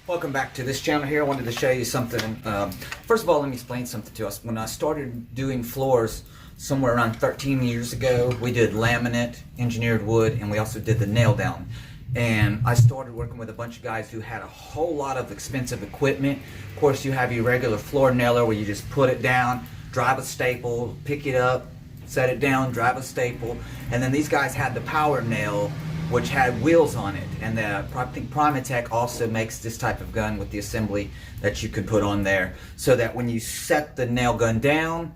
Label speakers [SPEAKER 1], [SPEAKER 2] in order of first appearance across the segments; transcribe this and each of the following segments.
[SPEAKER 1] Welcome back to this channel here. I wanted to show you something. First of all, let me explain something to us. When I started doing floors somewhere around 13 years ago, we did laminate, engineered wood, and we also did the nail down. And I started working with a bunch of guys who had a whole lot of expensive equipment. Of course, you have your regular floor nailer where you just put it down, drive a staple, pick it up, set it down, drive a staple. And then these guys had the power nail, which had wheels on it, and I think Primatech also makes this type of gun with the assembly that you can put on there, so that when you set the nail gun down,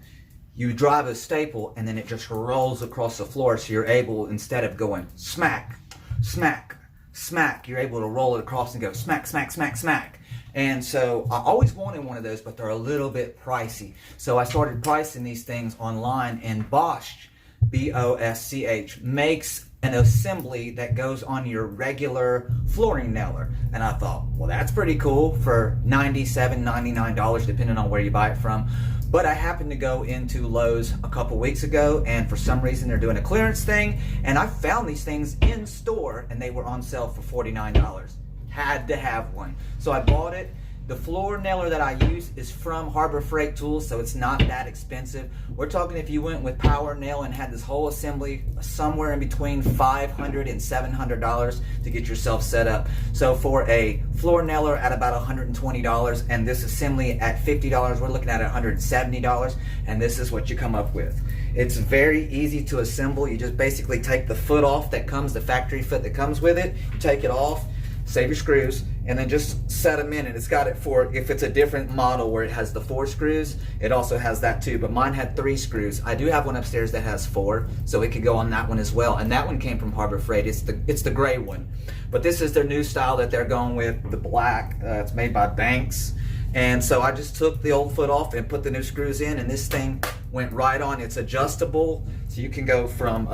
[SPEAKER 1] you drive a staple and then it just rolls across the floor, so you're able, instead of going smack, smack, smack, you're able to roll it across and go smack, smack, smack, smack. And so I always wanted one of those, but they're a little bit pricey. So I started pricing these things online, and BOSTITCH, B-O-S-C-H, makes an assembly that goes on your regular flooring nailer. And I thought, well, that's pretty cool for $97, $99, depending on where you buy it from. But I happened to go into Lowe's a couple weeks ago, and for some reason they're doing a clearance thing, and I found these things in store and they were on sale for $49. Had to have one. So I bought it. The floor nailer that I use is from Harbor Freight Tools, so it's not that expensive. We're talking if you went with power nail and had this whole assembly, somewhere in between $500 and $700 to get yourself set up. So for a floor nailer at about $120 and this assembly at $50, we're looking at $170, and this is what you come up with. It's very easy to assemble. You just basically take the foot off that comes, the factory foot that comes with it, you take it off, save your screws, and then just set them in. And it's got it for, if it's a different model where it has the 4 screws, it also has that too, but mine had 3 screws. I do have one upstairs that has 4, so it could go on that one as well, and that one came from Harbor Freight. It's the gray one, but this is their new style that they're going with, the black. It's made by Banks. And so I just took the old foot off and put the new screws in, and this thing went right on. It's adjustable, so you can go from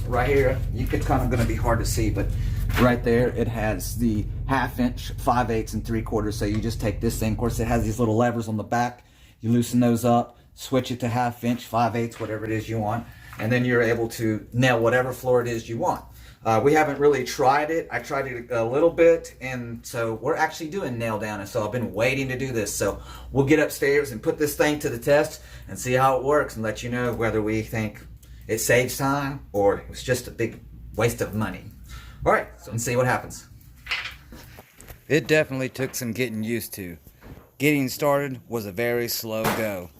[SPEAKER 1] right here, it's kind of going to be hard to see, but right there it has the 1/2 inch, 5/8 and 3/4. So you just take this thing, of course it has these little levers on the back, you loosen those up, switch it to 1/2 inch, 5/8, whatever it is you want, and then you're able to nail whatever floor it is you want. We haven't really tried it. I tried it a little bit, and so we're actually doing nail down, and so I've been waiting to do this. So we'll get upstairs and put this thing to the test and see how it works, and let you know whether we think it saves time or it's just a big waste of money. All right, so let's see what happens. It definitely took some getting used to. Getting started was a very slow go.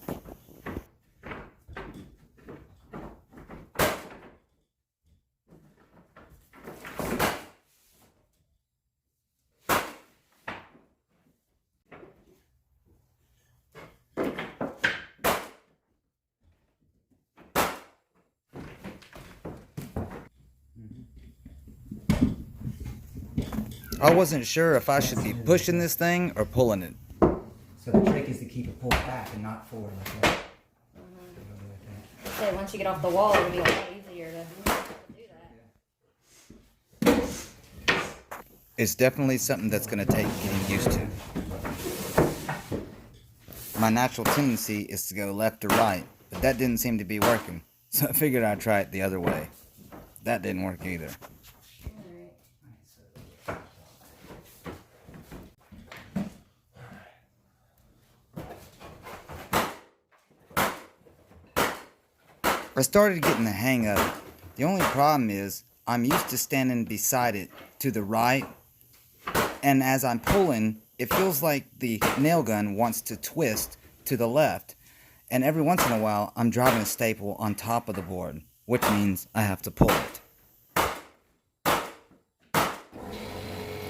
[SPEAKER 1] I wasn't sure if I should be pushing this thing or pulling it. So the trick is to keep it pulled back and not forward like that.
[SPEAKER 2] So once you get off the wall, it'll be a lot easier to do that.
[SPEAKER 1] It's definitely something that's going to take getting used to. My natural tendency is to go left to right, but that didn't seem to be working. So I figured I'd try it the other way. That didn't work either. I started getting the hang of it. The only problem is I'm used to standing beside it to the right, and as I'm pulling, it feels like the nail gun wants to twist to the left, and every once in a while I'm driving a staple on top of the board, which means I have to pull it.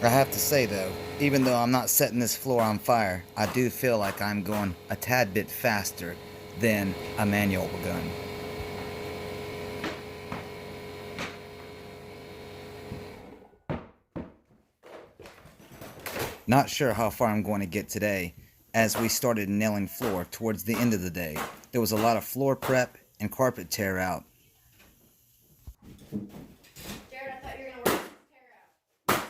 [SPEAKER 1] I have to say though, even though I'm not setting this floor on fire, I do feel like I'm going a tad bit faster than a manual gun. Not sure how far I'm going to get today, as we started nailing floor towards the end of the day. There was a lot of floor prep and carpet tear out.
[SPEAKER 2] Jared, I thought you were going to work this tear out.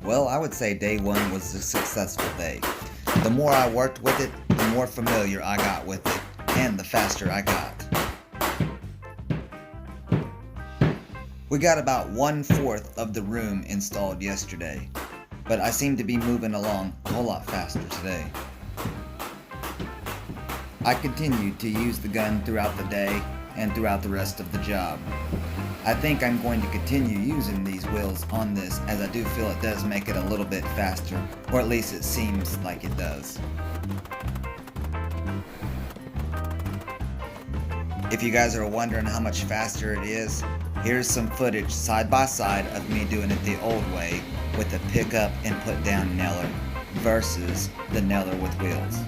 [SPEAKER 3] Well, I would say day one was a successful day. The more I worked with it, the more familiar I got with it, and the faster I got. We got about 1/4 of the room installed yesterday, but I seem to be moving along a whole lot faster today. I continued to use the gun throughout the day and throughout the rest of the job. I think I'm going to continue using these wheels on this, as I do feel it does make it a little bit faster, or at least it seems like it does. If you guys are wondering how much faster it is, here's some footage side by side of me doing it the old way with the pickup and put down nailer versus the nailer with wheels.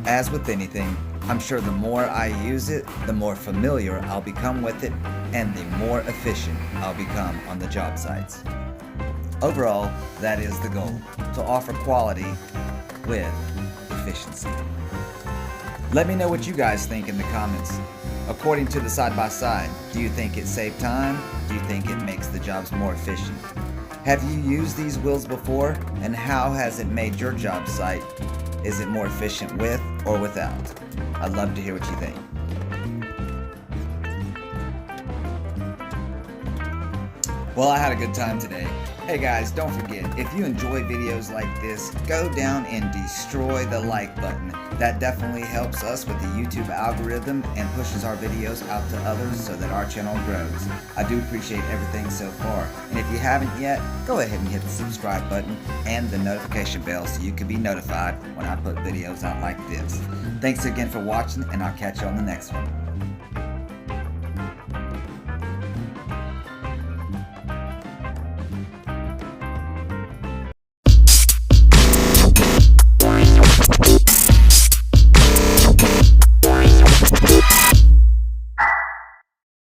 [SPEAKER 3] As with anything, I'm sure the more I use it, the more familiar I'll become with it, and the more efficient I'll become on the job sites. Overall, that is the goal, to offer quality with efficiency. Let me know what you guys think in the comments. According to the side-by-side, do you think it saved time? Do you think it makes the jobs more efficient? Have you used these wheels before, and how has it made your job site? Is it more efficient with or without? I'd love to hear what you think. Well, I had a good time today. Hey guys, don't forget, if you enjoy videos like this, go down and destroy the like button. That definitely helps us with the YouTube algorithm and pushes our videos out to others so that our channel grows. I do appreciate everything so far. And if you haven't yet, go ahead and hit the subscribe button and the notification bell so you can be notified when I put videos out like this. Thanks again for watching, and I'll catch you on the next one.